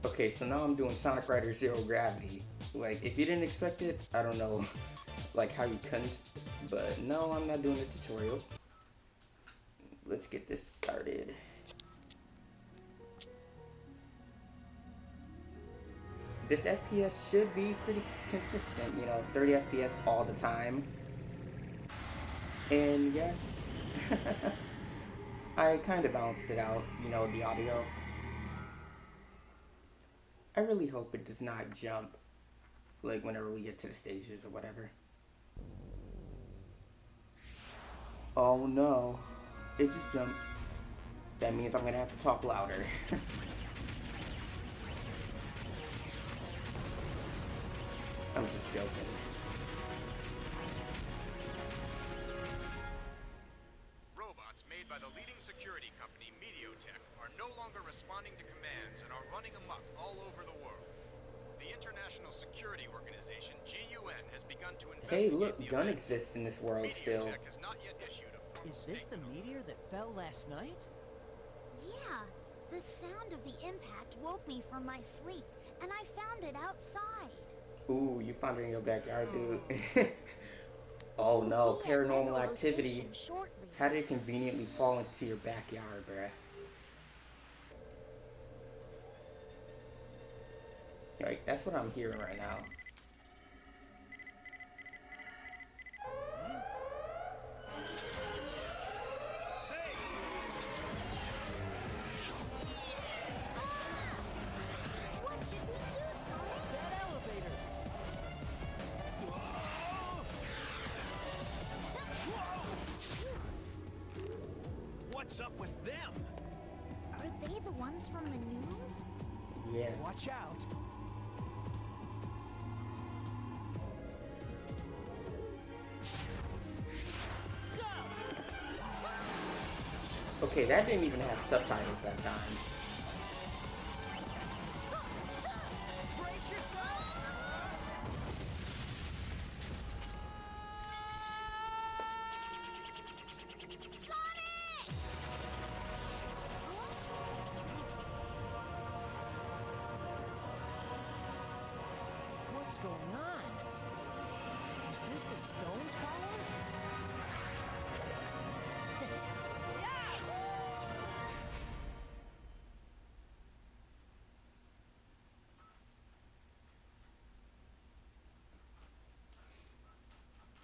Okay, so now I'm doing Sonic Rider Zero Gravity. Like, if you didn't expect it, I don't know, like how you couldn't. But no, I'm not doing a tutorial. Let's get this started. This FPS should be pretty consistent, 30 FPS all the time. And yes, I kind of balanced it out, the audio. I really hope it does not jump, like whenever we get to the stages or whatever. Oh no, it just jumped. That means I'm gonna have to talk louder. I'm just joking. Robots made by the leading security company Mediotech are no longer responding to commands and are running amok all over the world. The International Security Organization, GUN, has begun to Hey, investigate look, the gun event. exists in this world still. Mediotech has not yet issued a formal Is this the statement. meteor that fell last night? Yeah, the sound of the impact woke me from my sleep, and I found it outside. Ooh, you found it in your backyard, dude. Oh We'll no, be at paranormal Megalo activity. Station shortly. How did it conveniently fall into your backyard, bruh? Like, that's what I'm hearing right now. What should we do, Sonic? That elevator! What's up with them? Are they the ones from the news? Yeah. Watch out! Okay, that didn't even have subtitles that time. Brace yourself! Sonic! What's going on? Is this the stone's power?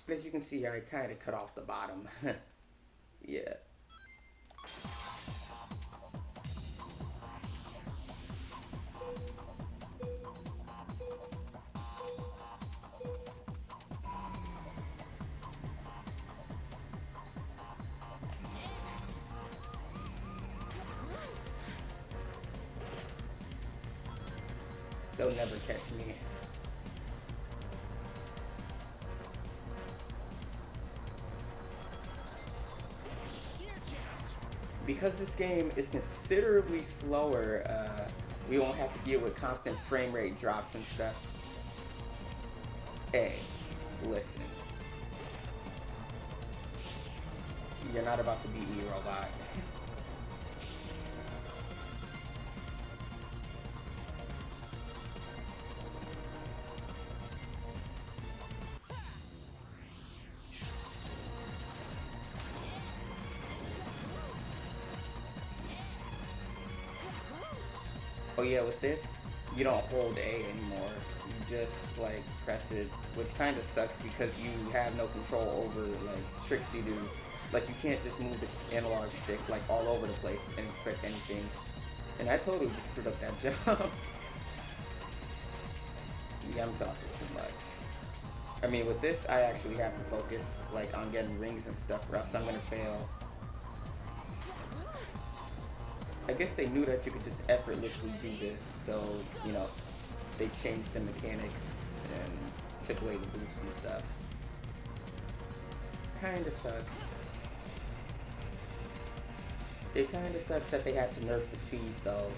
As you can see, I kind of cut off the bottom. Yeah. They'll never catch me. Because this game is considerably slower, we won't have to deal with constant frame rate drops and stuff. Hey, listen. You're not about to beat me, robot. Oh yeah, with this, you don't hold A anymore. You just like press it, which kind of sucks because you have no control over like tricks you do. Like you can't just move the analog stick like all over the place and expect anything. And I totally just screwed up that jump. Yeah, I'm talking too much. I mean, with this, I actually have to focus like on getting rings and stuff, or else I'm gonna fail. I guess they knew that you could just effortlessly do this, so, they changed the mechanics and took away the boost and stuff. Kinda sucks. It kinda sucks that they had to nerf the speed, though.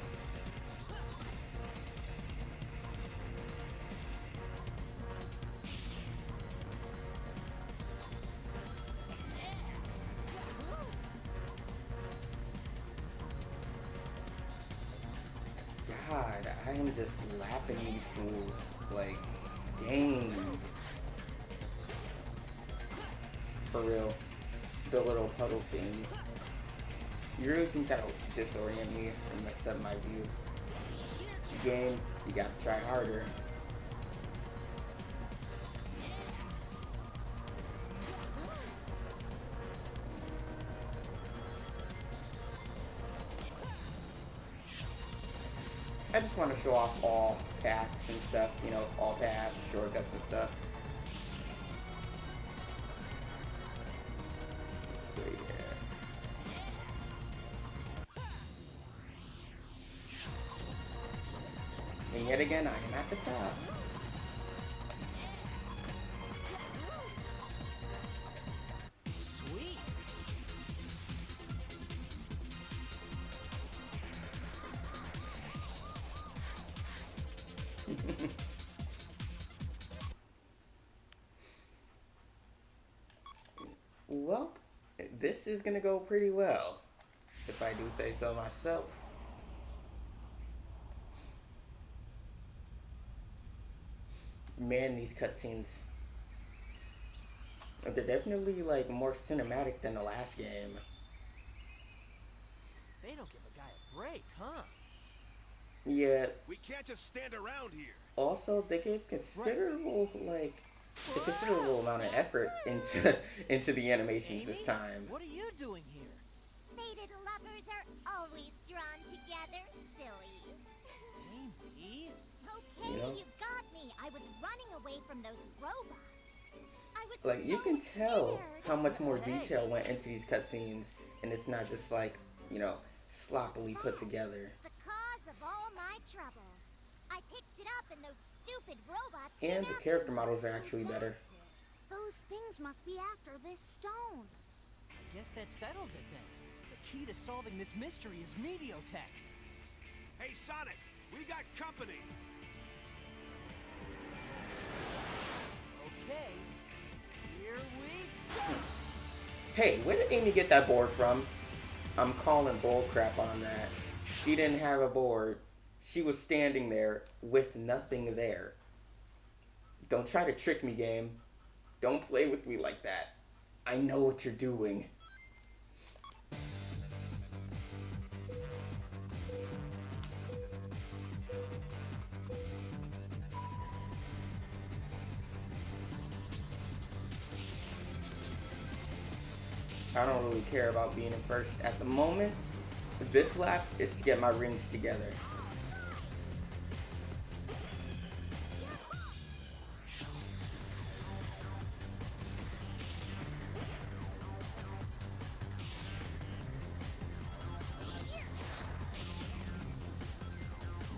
God, I am just lapping these fools. Like, dang. For real. The little puddle thing. You really think that'll disorient me and mess up my view? Game, you gotta try harder. I just want to show off all paths and stuff, you know, all paths, shortcuts and stuff. So yeah. And yet again, I am at the top. Sweet. Well, this is gonna go pretty well, if I do say so myself. Man, these cutscenes, they're definitely like more cinematic than the last game. They don't give a guy a break, huh? Yeah, We can't just stand around here. also they gave considerable a considerable amount of effort into the animations this Amy? time. What are you doing here? Fated lovers are always drawn together, silly. Amy? Okay, You know? you got me. I was running away from those robots. I was Like, you so can tell scared. how much more detail went into these cutscenes, and it's not just like, you know, sloppily put together. The cause of all my troubles. I picked it up and those stupid robots And came the character after me. models are actually better. Those things must be after this stone. I guess that settles it then. The key to solving this mystery is Mediotech. Hey, Sonic, we got company. Okay, here we go. Hey, where did Amy get that board from? I'm calling bullcrap on that. She didn't have a board. She was standing there with nothing there. Don't try to trick me, game. Don't play with me like that. I know what you're doing. I don't really care about being in first at the moment. This lap is to get my rings together.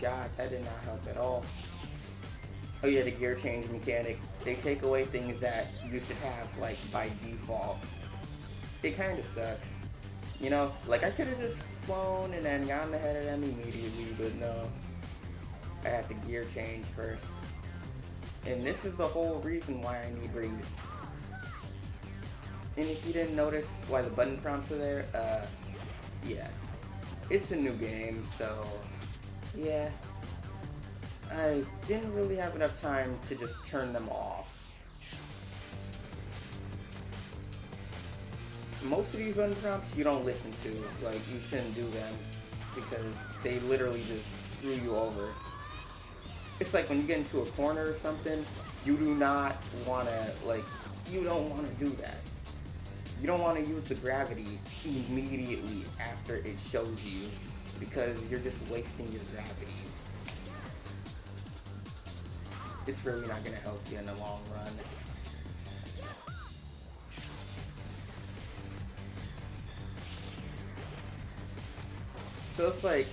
God, that did not help at all. Oh yeah, the gear change mechanic. They take away things that you should have, like, by default. It kind of sucks. You know, like, I could have just flown and then gotten ahead of them immediately, but no. I had the gear change first. And this is the whole reason why I need rings. And if you didn't notice why the button prompts are there, yeah. It's a new game, so, yeah. I didn't really have enough time to just turn them off. Most of these button prompts you don't listen to. Like, you shouldn't do them because they literally just screw you over. It's like when you get into a corner or something, you do not want to, like, you don't want to do that. You don't want to use the gravity immediately after it shows you because you're just wasting your gravity. It's really not going to help you in the long run. So it's like,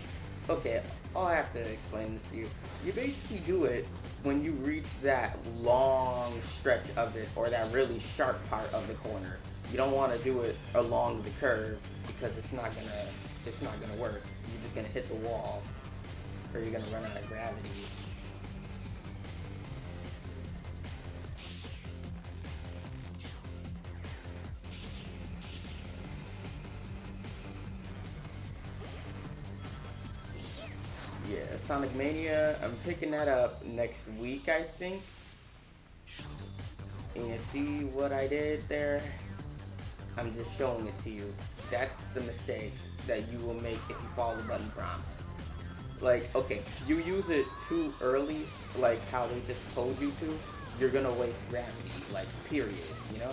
okay, I'll have to explain this to you. You basically do it when you reach that long stretch of it or that really sharp part of the corner. You don't want to do it along the curve because it's not gonna work. You're just gonna hit the wall or you're gonna run out of gravity. Yeah, Sonic Mania, I'm picking that up next week, I think. And you see what I did there? I'm just showing it to you. That's the mistake that you will make if you follow the button prompts. Like, okay, you use it too early, like how they just told you to, you're gonna waste gravity, like, period, you know?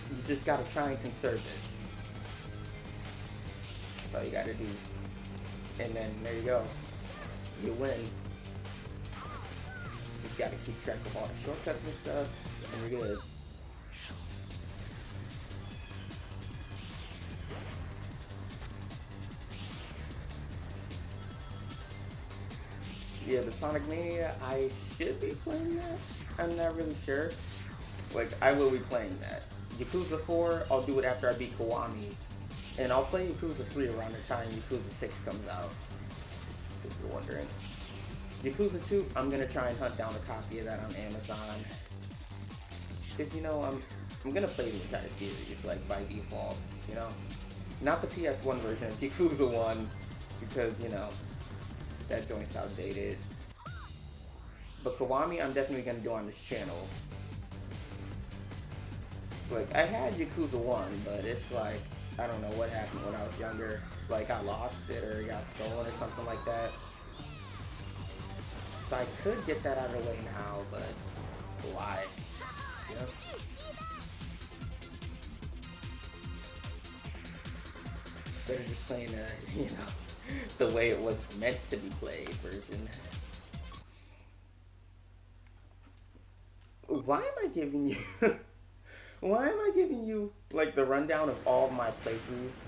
You just gotta try and conserve it. That's all you gotta do. And then, there you go. You win. Just gotta keep track of all the shortcuts and stuff, and you're good. Yeah, the Sonic Mania, I should be playing that. I'm not really sure. Like, I will be playing that. Yakuza 4, I'll do it after I beat Kiwami. And I'll play Yakuza 3 around the time Yakuza 6 comes out. If you're wondering. Yakuza 2, I'm gonna try and hunt down a copy of that on Amazon. Cause you know, I'm gonna play the entire series, like, by default, you know? Not the PS1 version of Yakuza 1, because, you know, that joint's outdated. But Kiwami, I'm definitely gonna do on this channel. Like, I had Yakuza 1, but it's like, I don't know what happened when I was younger. Like, I lost it or it got stolen or something like that. So I could get that out of the way now, but why? You know? Better just playing you know, the way it was meant to be played version. Why am I giving you why am I giving you like the rundown of all of my playthroughs?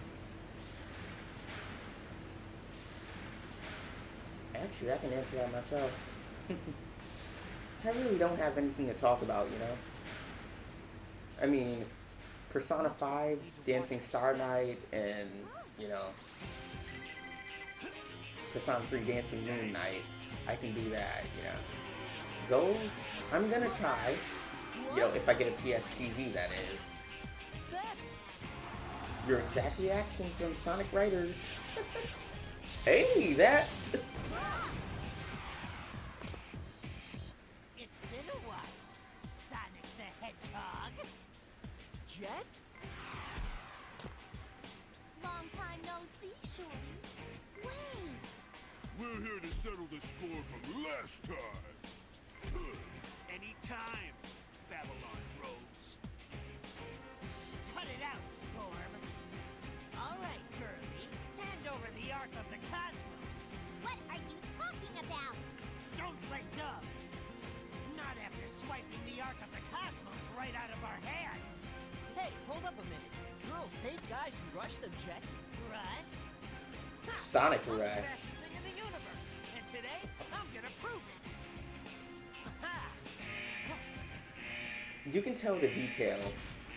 Actually, I can answer that myself. I really don't have anything to talk about, you know? I mean, Persona 5, Dancing Star Night, and, you know, Persona 3 Dancing Moon Night. I can do that, you know? Those, I'm gonna try, you know, if I get a PS TV, that is. Your exact reaction from Sonic Riders. Hey, that's... It's been a while, Sonic the Hedgehog. Jet? Long time no see, Shorty. Wait. We're here to settle the score from last time. Anytime, Babylon Rose. Cut it out, Storm. All right, Kirby. Hand over the Ark of the Cosmos. What are you talking about? Don't let go. Not after swiping the Ark of the Cosmos right out of our hands. Hey, hold up a minute. Girls hate guys who rush them, Jet. Rush? Ha! Sonic I'm the Rush. fastest thing in the universe, and today I'm gonna prove it. Ha! You can tell the detail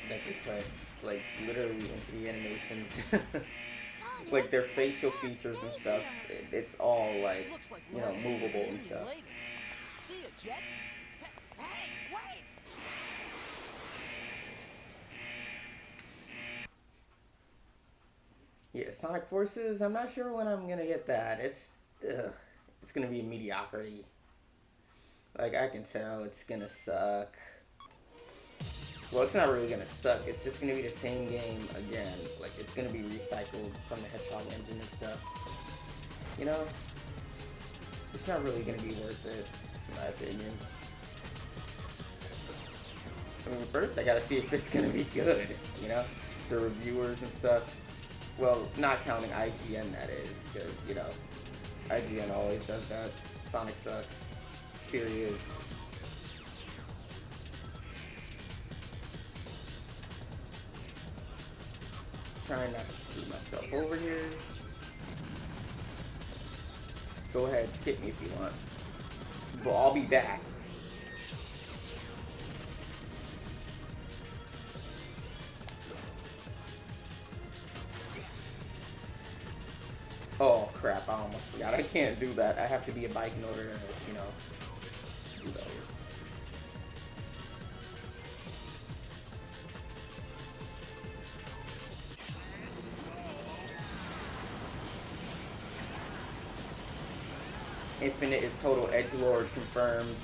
that they put, like, literally into the animations. Sonic, Like, their facial I can't features and stay stuff, here. it's all, like, Looks like you we're know, gonna movable need and you stuff. later. See ya, Jet. Hey, wait! Yeah, Sonic Forces, I'm not sure when I'm gonna get that. It's gonna be a mediocrity. Like, I can tell it's gonna suck. Well, it's not really gonna suck, it's just gonna be the same game again. Like, it's gonna be recycled from the Hedgehog engine and stuff. You know? It's not really gonna be worth it, in my opinion. I mean, first I gotta see if it's gonna be good, you know? The reviewers and stuff. Well, not counting IGN, that is, because, you know, IGN always does that. Sonic sucks. Period. Trying not to screw myself over here. Go ahead, skip me if you want. But I'll be back. Oh crap, I almost forgot. I can't do that. I have to be a bike in order to, you know, do those. Infinite is total edgelord confirmed.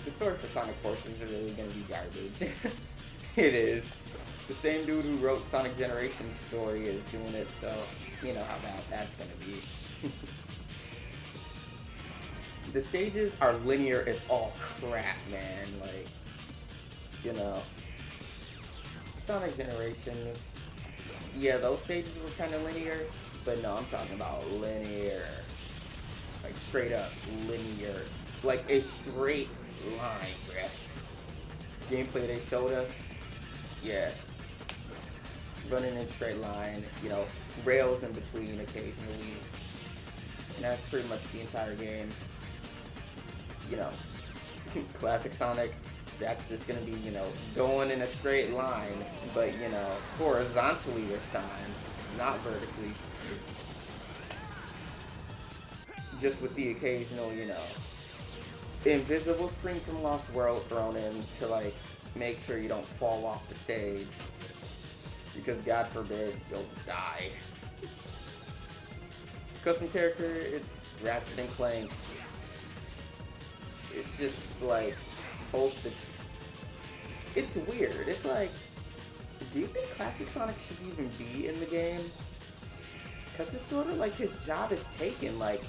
The story for Sonic Forces is really gonna be garbage. It is. The same dude who wrote Sonic Generations story is doing it, so you know how that's gonna be. The stages are linear as all crap, man. Like, you know, Sonic Generations, yeah, those stages were kind of linear, but no, I'm talking about linear. Like, straight up linear. Like, a straight line, bruh. Gameplay they showed us, yeah. Running in a straight line, you know, rails in between occasionally. And that's pretty much the entire game. You know, classic Sonic, that's just gonna be, you know, going in a straight line, but, you know, horizontally this time, not vertically. Just with the occasional, you know, invisible spring from Lost World thrown in to, like, make sure you don't fall off the stage. Because God forbid you'll die. Custom character, it's Ratchet and Clank. It's just like both the. It's weird. It's like, do you think Classic Sonic should even be in the game? Because it's sort of like his job is taken. Like,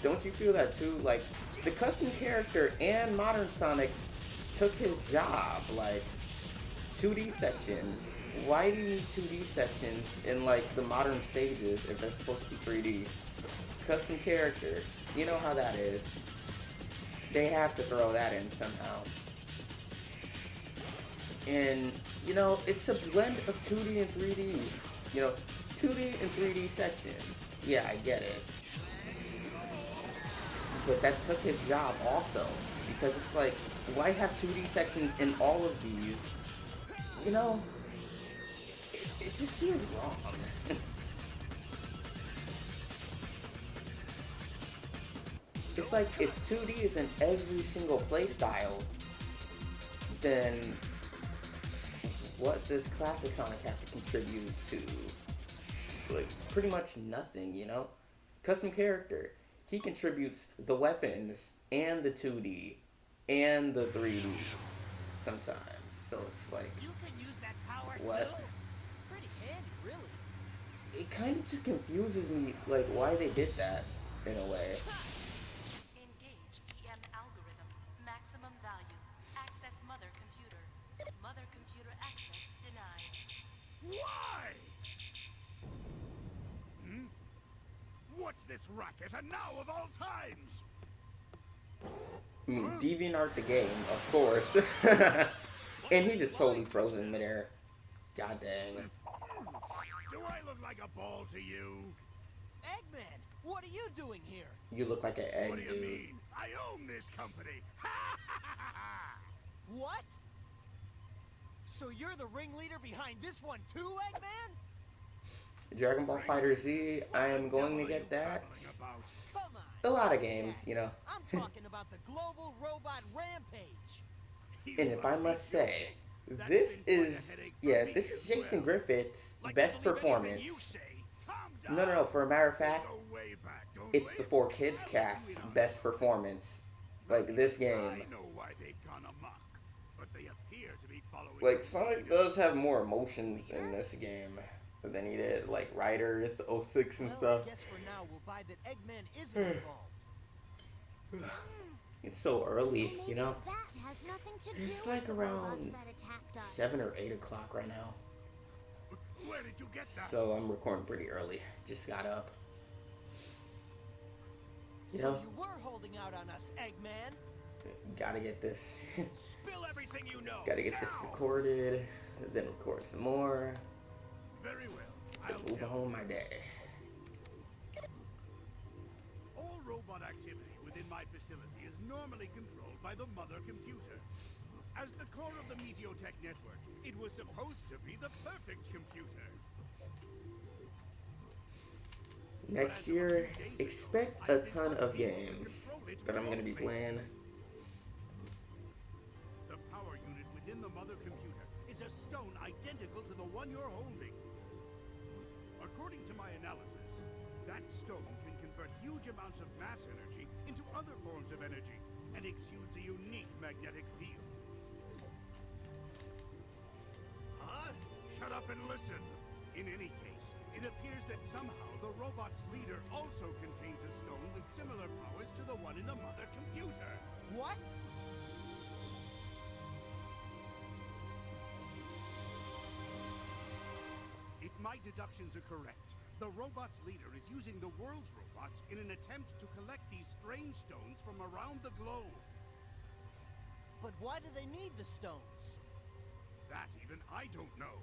don't you feel that too? Like, the custom character and Modern Sonic took his job. Like, 2D sections. Why do you need 2D sections in, like, the modern stages if they're supposed to be 3D? Custom character. You know how that is. They have to throw that in somehow. And, you know, it's a blend of 2D and 3D. You know, 2D and 3D sections. Yeah, I get it. But that took his job also. Because it's like, why have 2D sections in all of these? You know, it just feels wrong. It's like, if 2D is in every single playstyle, then what does Classic Sonic have to contribute to? Like, pretty much nothing, you know? Custom character, he contributes the weapons and the 2D and the 3D sometimes. So it's like, You can use that power what? too. Pretty handy, really. It kind of just confuses me, like, why they did that, in a way. Engage EM algorithm. Maximum value. Access mother computer. Mother computer access denied. Why? What's this racket, and now of all times? DeviantArt the game, of course. And he just totally frozen in midair. God dang. Do I look like a ball to you? Eggman, what are you doing here? You look like an egg, What do you dude. mean? I own this company. What? So you're the ringleader behind this one too, Eggman? Dragon Ball Fighter Z, I am going to get that. About? Come on. A lot of games, you know. I'm talking about the global robot rampage. And if I must say, this is, yeah, this is Jason Griffith's best performance. No, for a matter of fact, it's the 4Kids cast's best performance. Like, this game. I know why they've gone amok, but they appear to be following. Like, Sonic does have more emotions in this game than he did, like, Riders, 06 and Well, stuff. I guess for now we'll buy that Eggman isn't involved. It's so early, So you maybe know? that has nothing to do It's with like the robots around that attacked us. 7 or 8 o'clock right now. Where did you get that? So I'm recording pretty early. Just got up. You So know? you were holding out on us, Eggman. Gotta get this. Spill everything you know. Gotta get this now. recorded. Then record some more. Very well. Then I'll move tell on my day. All robot activity within my facility is normally controlled by the mother computer. As the core of the Meteotech network, it was supposed to be the perfect computer. Next year, expect a ton of games that I'm gonna be playing. The the mother computer is a stone identical to the one you're holding. According to my analysis, that stone can convert huge amounts of mass energy into other forms of energy and exudes a unique magnetic field. Huh? Shut up and listen. In any case, it appears that somehow the robot's leader also contains a stone with similar powers to the one in the mother computer. What? If my deductions are correct, the robot's leader is using the world's robots in an attempt to collect these strange stones from around the globe. But why do they need the stones? That even I don't know.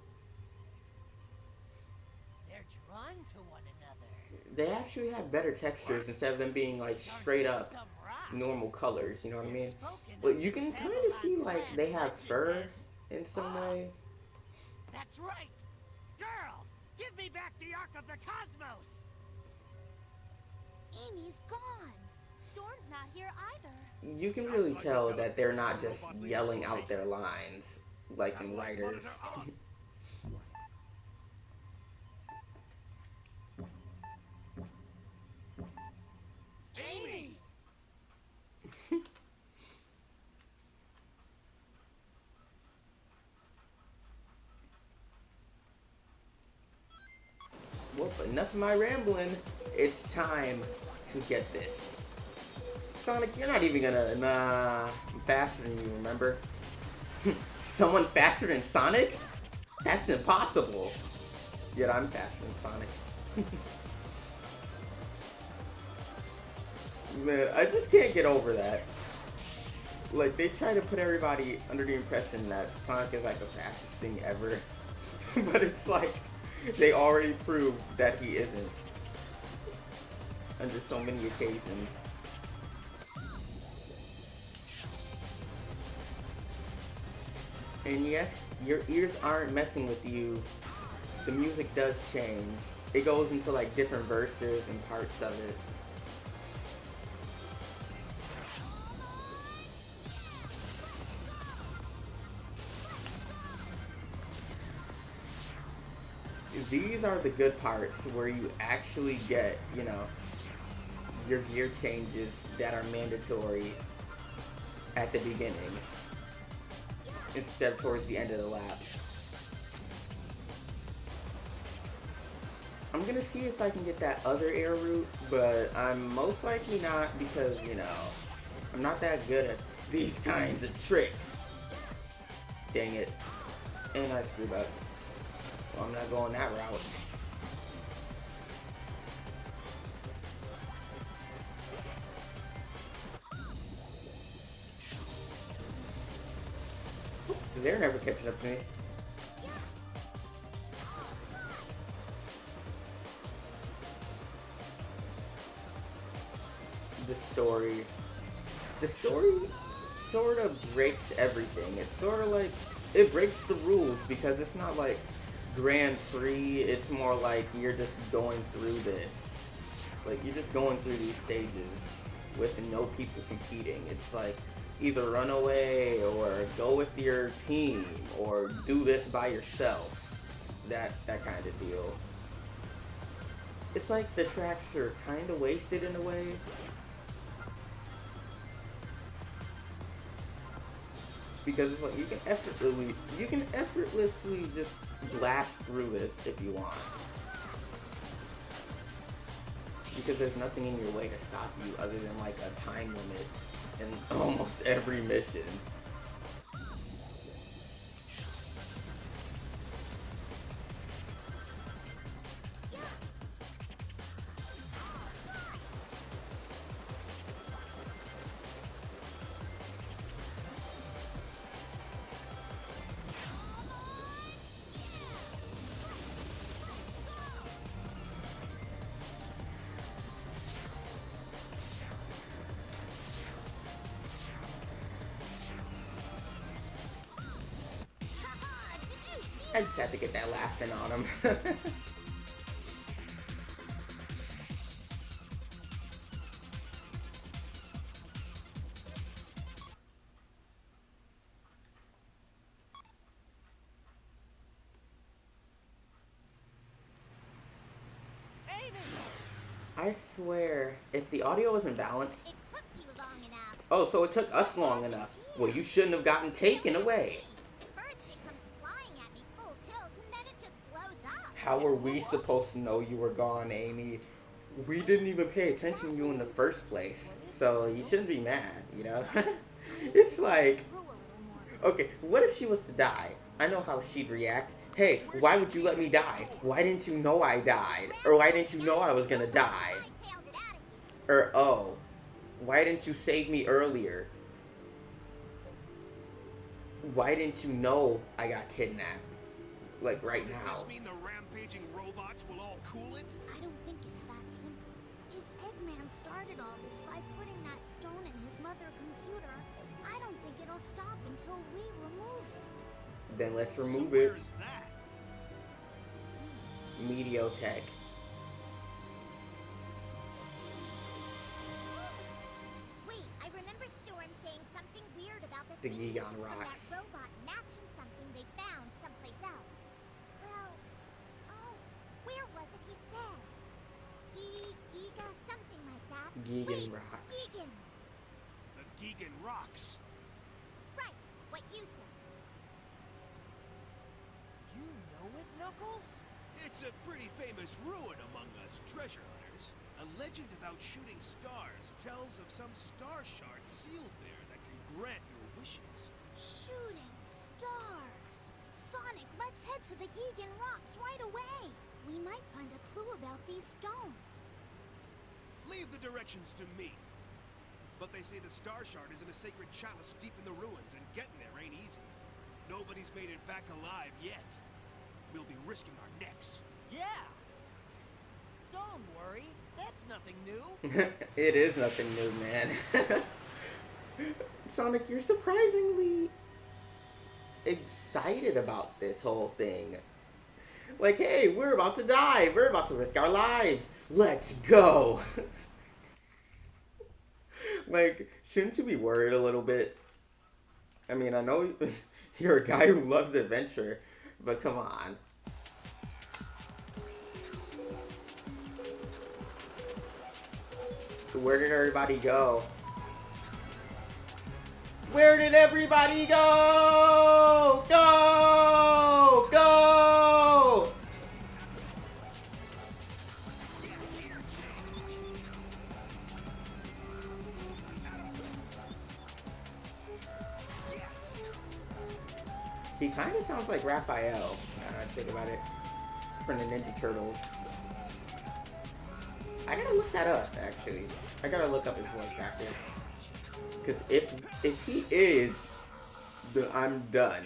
They're drawn to one another. They actually have better textures instead of them being like straight up Some rocks. normal colors, you know what I mean? Spoken But of you can kind of Babylon see like Land they have legend fur is- in some Ah. way. That's right! Girl, give me back the Ark of the Cosmos! Amy's gone. Storm's not here either. You can really tell that they're not just yelling out their lines like in writers. Amy! Well, but enough of my rambling. It's time to get this. Sonic, you're not even gonna. Nah, I'm faster than you, remember? Someone faster than Sonic? That's impossible. Yet I'm faster than Sonic. Man, I just can't get over that. Like, they try to put everybody under the impression that Sonic is like the fastest thing ever. But it's like, they already proved that he isn't. Under so many occasions. And yes, your ears aren't messing with you. The music does change. It goes into like different verses and parts of it. These are the good parts where you actually get, you know, your gear changes that are mandatory at the beginning instead of towards the end of the lap. I'm gonna see if I can get that other air route, but I'm most likely not because, you know, I'm not that good at these kinds of tricks. Dang it. And I screwed up. Well, I'm not going that route. They're never catching up to me. The story sort of breaks everything. It's sort of like, it breaks the rules because it's not like Grand Prix, it's more like you're just going through this. Like, you're just going through these stages with no people competing. It's like, either run away, or go with your team, or do this by yourself. That kind of deal. It's like the tracks are kind of wasted in a way. Because it's like you can effortlessly just blast through this if you want. Because there's nothing in your way to stop you other than like a time limit in almost every mission. I just had to get that laughing on him. I swear, if the audio wasn't balanced... It took you long enough. Oh, so it took us long enough. Well, you shouldn't have gotten taken away. First it comes flying at me full tilt, and then it just blows up. How were we supposed to know you were gone, Amy? We didn't even pay attention to you in the first place. So you shouldn't be mad, you know? It's like... Grew a little more. Okay, what if she was to die? I know how she'd react. Hey, why would you let me die? Why didn't you know I died? Or why didn't you know I was gonna die? Hightailed it out of here. Or, oh, why didn't you save me earlier? Why didn't you know I got kidnapped? Like, right Does now. this mean the rampaging robots will all cool it? I don't think it's that simple. If Eggman started all this by putting that stone in his mother computer, I don't think it'll stop until we remove it. Then let's So remove where it. is that? Mediotech. Wait, I remember Storm saying something weird about the The three Gigon pieces from rocks. that robot matching something they found someplace else. Well, oh, where was it he said? Giga, something like that. Gigan Wait, rocks. Gigan. The Gigan rocks. Right, what you said. You know it, Knuckles? It's a pretty famous ruin among us treasure hunters. A legend about shooting stars tells of some star shards sealed there that can grant your wishes. Shooting stars. Sonic, let's head to the Gigan rocks right away. We might find a clue about these stones. Leave the directions to me. But they say the star shard is in a sacred chalice deep in the ruins, and getting there ain't easy. Nobody's made it back alive yet. We'll be risking our necks. Yeah. Don't worry, that's nothing new. It is nothing new, man. Sonic, you're surprisingly excited about this whole thing. Like, hey, we're about to die. We're about to risk our lives. Let's go. Like, shouldn't you be worried a little bit? I mean, I know you're a guy who loves adventure, but come on. Where did everybody go? Where did everybody go? Go! Go! He kind of sounds like Raphael, now that I think about it, from the Ninja Turtles. I gotta look that up, actually. I gotta look up his voice actor. Because if he is, then I'm done.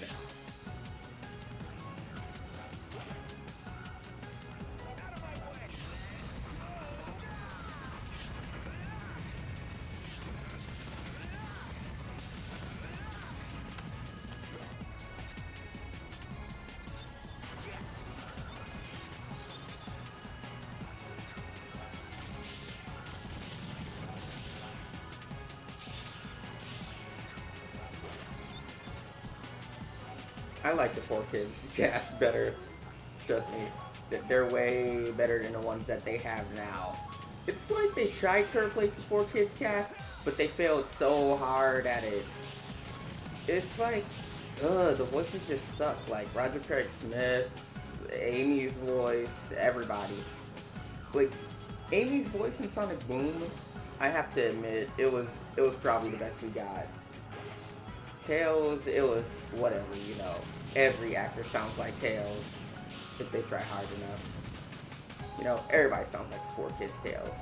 I like the 4Kids cast better. Trust me. They're way better than the ones that they have now. It's like they tried to replace the 4Kids cast, but they failed so hard at it. It's like, the voices just suck. Like Roger Craig Smith, Amy's voice, everybody. Like, Amy's voice in Sonic Boom, I have to admit, it was probably the best we got. Tails, it was whatever, you know. Every actor sounds like Tails if they try hard enough. You know, everybody sounds like the 4Kids Tails.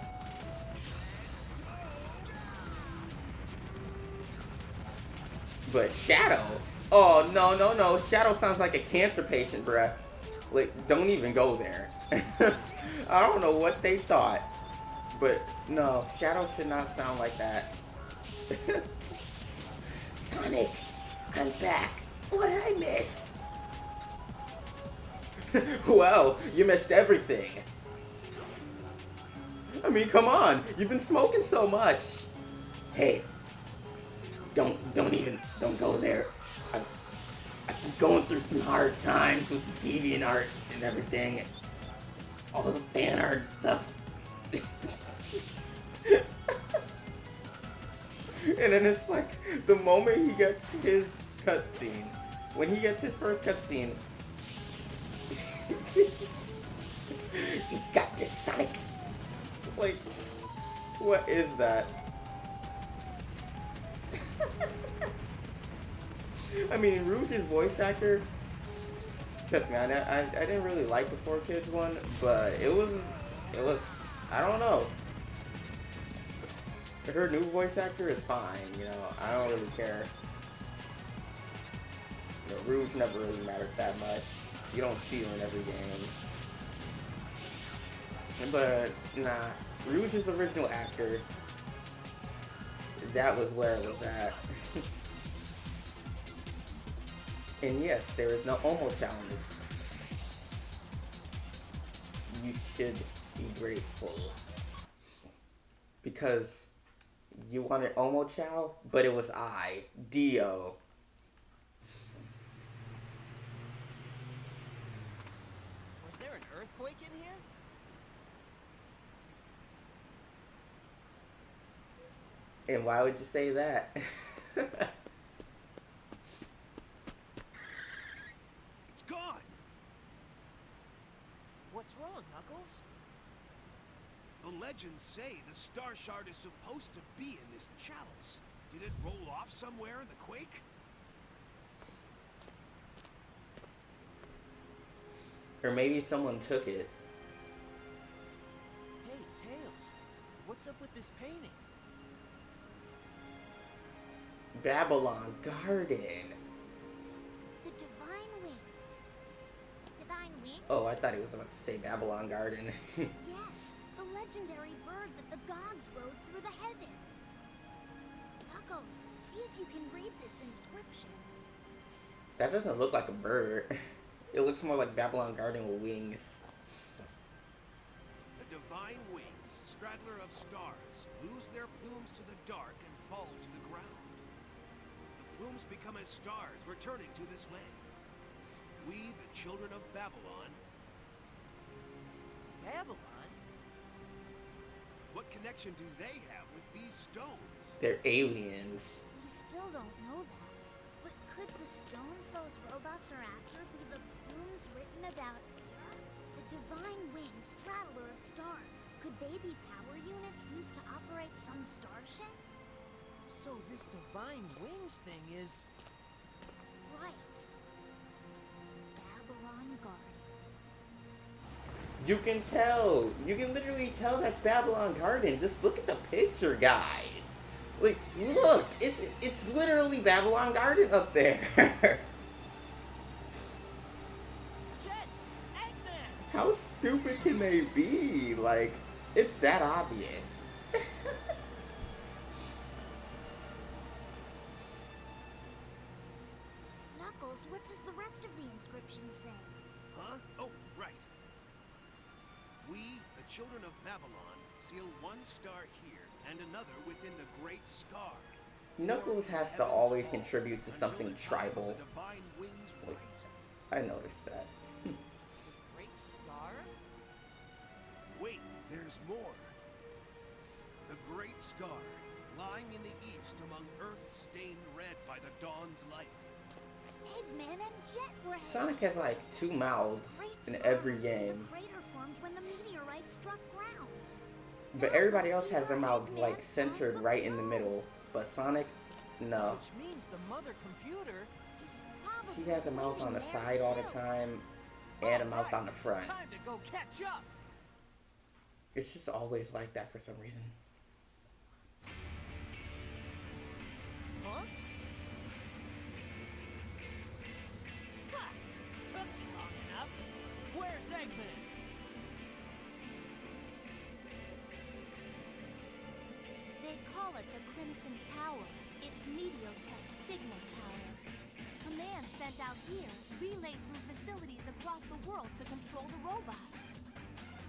But Shadow, oh no, no, no. Shadow sounds like a cancer patient, bruh. Like, don't even go there. I don't know what they thought. But no, Shadow should not sound like that. Sonic, I'm back. What did I miss? Well, you missed everything. I mean, come on. You've been smoking so much. Hey, don't go there. I've been going through some hard times with DeviantArt and everything. All the fan art stuff. And then it's like the moment he gets his cutscene, when he gets his first cutscene, you got this, Sonic. Like, what is that? I mean, Rouge's voice actor. Trust me, I didn't really like the 4Kids one, but it was, I don't know. Her new voice actor is fine, you know, I don't really care. You know, Rouge never really mattered that much. You don't see her in every game. But, nah, Rouge's original actor, that was where it was at. And yes, there is no Omocha on this. You should be grateful. Because you wanted Omocha, but it was I, Dio. Was there an earthquake in here? And why would you say that? It's gone. What's wrong, Knuckles? The legends say the Star Shard is supposed to be in this chalice. Did it roll off somewhere in the quake? Or maybe someone took it. Hey, Tails. What's up with this painting? Babylon Garden. The Divine Wings. Divine Wings? Oh, I thought he was about to say Babylon Garden. Yes, the legendary bird that the gods rode through the heavens. Knuckles, see if you can read this inscription. That doesn't look like a bird. It looks more like Babylon Garden with wings. The Divine Wings, straddler of stars, lose their plumes to the dark and fall to the ground. The plumes become as stars returning to this land. We, the children of Babylon. Babylon? What connection do they have with these stones? They're aliens. We still don't know that. But could the stones those robots are after be the plumes written about here? The Divine Wings, straddler of stars. Could they be power units used to operate some starship? So this Divine Wings thing is... Right. Babylon Garden. You can tell. You can literally tell that's Babylon Garden. Just look at the picture, guys. Like, look. It's literally Babylon Garden up there. Jet! Eggman! How stupid can they be? Like, it's that obvious. Knuckles, what does the rest of the inscription say? Huh? Oh, right. We, the children of Babylon, seal one star here and another within the Great Scar. Knuckles has to Heaven's always fall contribute to until something the time of tribal. the Divine Wings Like, rising. I noticed that. Great Scar? Wait, there's more. The Great Scar, lying in the east among earth stained red by the dawn's light. Eggman and Jet Ray. Sonic has like 2 mouths Great in Scar every was when game. the crater formed when the meteorite struck ground. But everybody else has their mouths like centered right in the middle. But Sonic, no. Which means the mother computer... He's probably He has a mouth on the waiting side there, all the too. time and a mouth on the front. Time to go catch up! It's just always like that for some reason. Huh? Ha! Took you long enough. Where's Eggman? They call it the Crimson Tower. It's Meteotech's signal tower. Commands sent out here relay through facilities across the world to control the robots.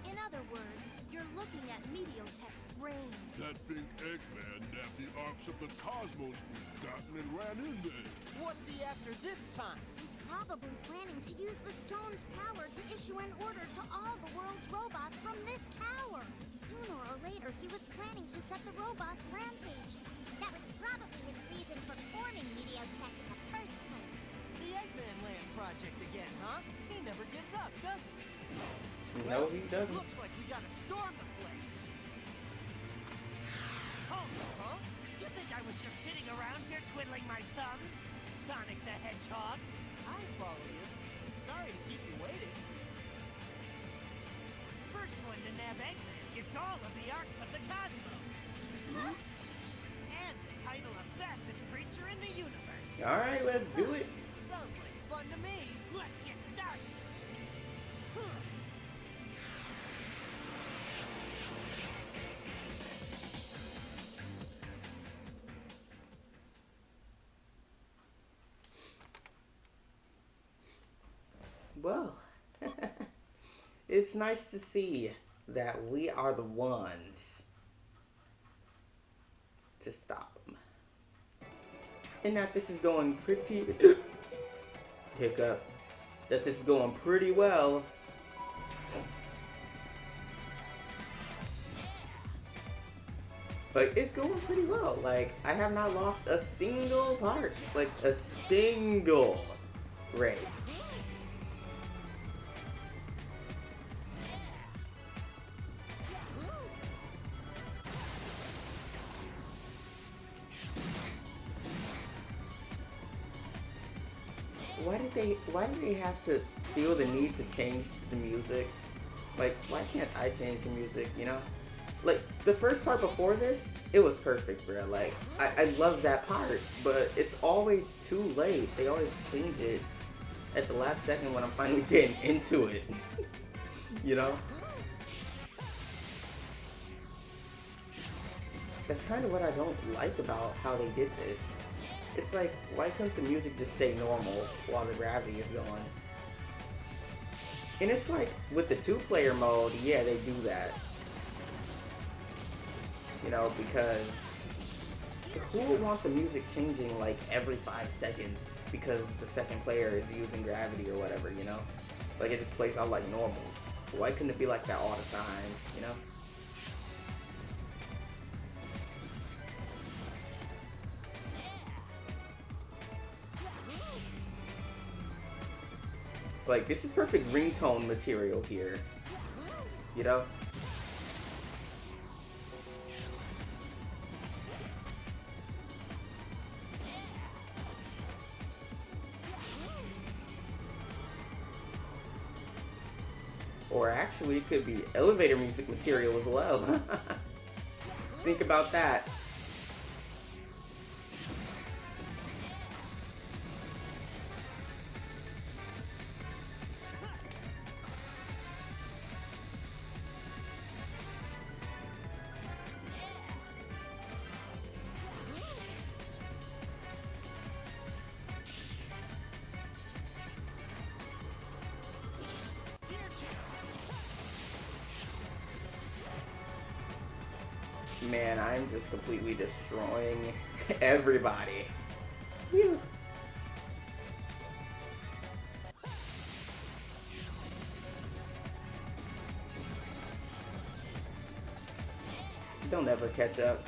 In other words, you're looking at Meteotech's brain. That think Eggman nabbed the arcs of the cosmos we've gotten and ran in there. What's he after this time? He's probably planning to use the stone's power to issue an order to all the world's robots from this tower. Sooner or later, he was planning to set the robots rampaging. That was probably his reason for forming Mediotech in the first place. The Eggman Land project again, huh? He never gives up, does he? No, he doesn't. Looks like we gotta storm the place. Hold up, huh? You think I was just sitting around here twiddling my thumbs? Sonic the Hedgehog? I follow you. Sorry to keep you waiting. First one to nab Eggman gets all of the Arcs of the Cosmos. Huh? And the title of fastest creature in the universe. Alright, let's do it. Sounds like fun to me. Let's get started. Well, it's nice to see that we are the ones to stop them. And that this is going pretty... hiccup. That this is going pretty well. Like, it's going pretty well. Like, I have not lost a single part. Like, a single race. Why do they have to feel the need to change the music? Like, why can't I change the music, you know? Like, the first part before this, it was perfect, bro. Like, I love that part, but it's always too late. They always change it at the last second when I'm finally getting into it. You know? That's kind of what I don't like about how they did this. It's like, why couldn't the music just stay normal while the gravity is going? And it's like, with the two-player mode, yeah, they do that. You know, because who would want the music changing like every 5 seconds because the second player is using gravity or whatever, you know? Like, it just plays out like normal. Why couldn't it be like that all the time, you know? Like, this is perfect ringtone material here. You know? Or actually, it could be elevator music material as well. Think about that. Man, I'm just completely destroying everybody. Whew. They'll never catch up.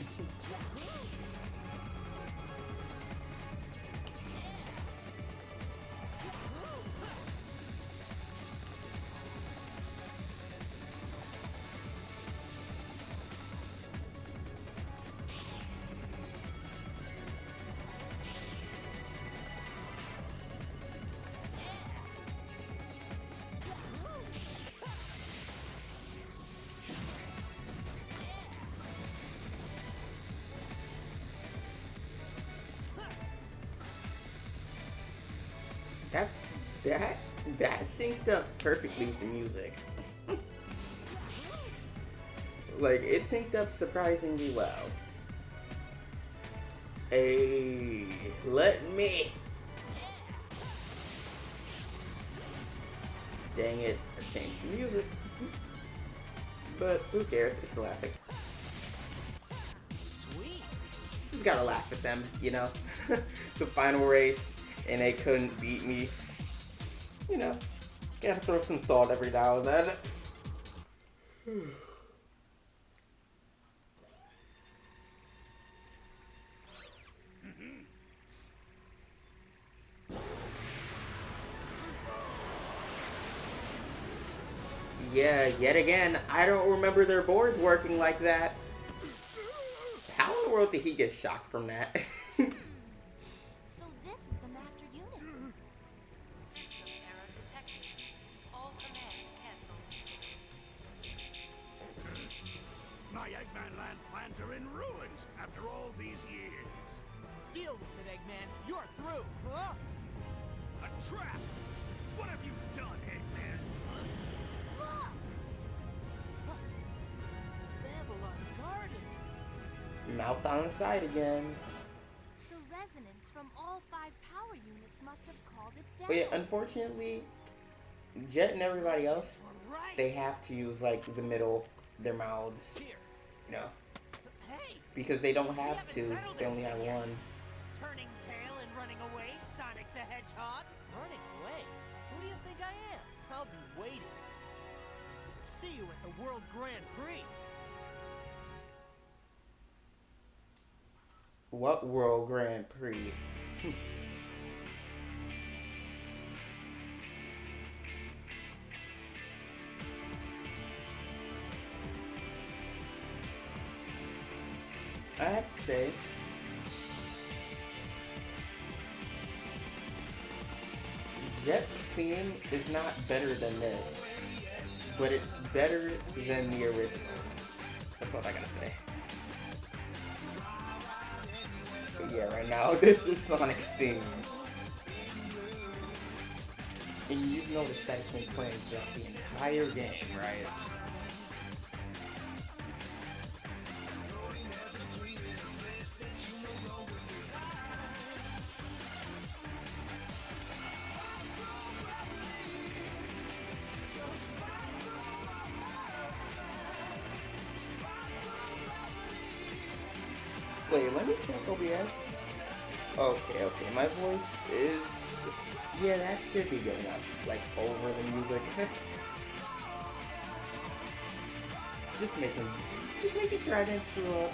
That synced up perfectly with the music. Like, it synced up surprisingly well. Hey, let me. Dang it, I changed the music. But who cares? It's classic. Sweet. Just gotta laugh at them, you know? The final race, and they couldn't beat me. You know, gotta throw some salt every now and then. Yeah, yet again, I don't remember their boards working like that. How in the world did he get shocked from that? So this is the master unit. System error detected. All commands cancelled. My Eggman Land plans are in ruins after all these years. Deal with it, Eggman. You're through. Huh? A trap! What have you done, Eggman? Babylon Garden. Mouth on the side again. The resonance from all 5 power units must have called it down. But yeah, unfortunately, Jet and everybody else, We're right. they have to use like the middle, their mouths, Here. you know, Hey, because they don't have to. They only have one. turning tail and running away, Sonic the Hedgehog. Running away? Who do you think I am? I'll be waiting. See you at the World Grand Prix. What World Grand Prix? I have to say, Jet's theme is not better than this, but it's better than the original. That's what I gotta say. But yeah, right now, this is Sonic's theme. And you've noticed that it's been playing throughout the entire game, right? Wait, let me check OBS. Okay, my voice is... Yeah, that should be good enough. Like, over the music. Just making sure I didn't screw up.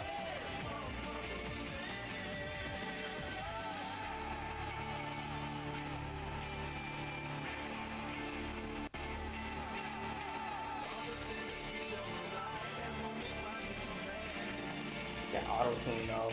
That auto-tune though.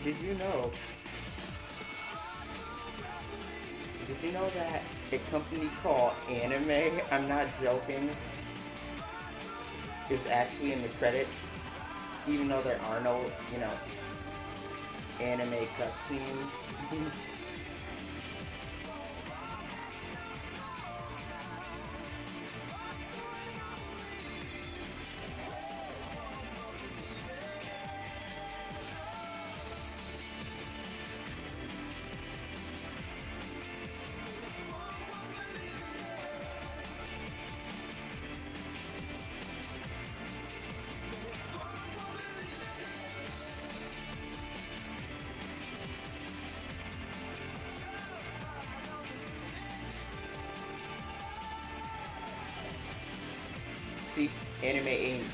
Did you know that a company called Anime, I'm not joking, is actually in the credits, even though there are no, you know, anime cutscenes? See, Anime Inc.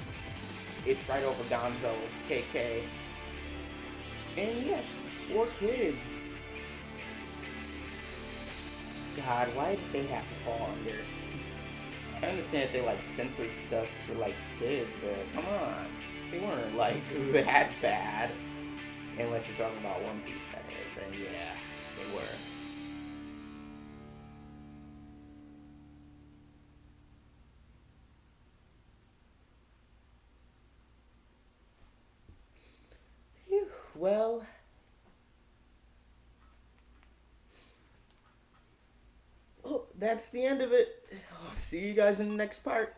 It's right over Gonzo, KK. And yes, 4 kids. God, why did they have to fall under? I understand that they like censored stuff for like kids, but come on, they weren't like that bad. Unless you're talking about One Piece, that is, then yeah, they were. Phew, well, oh, that's the end of it. I'll see you guys in the next part.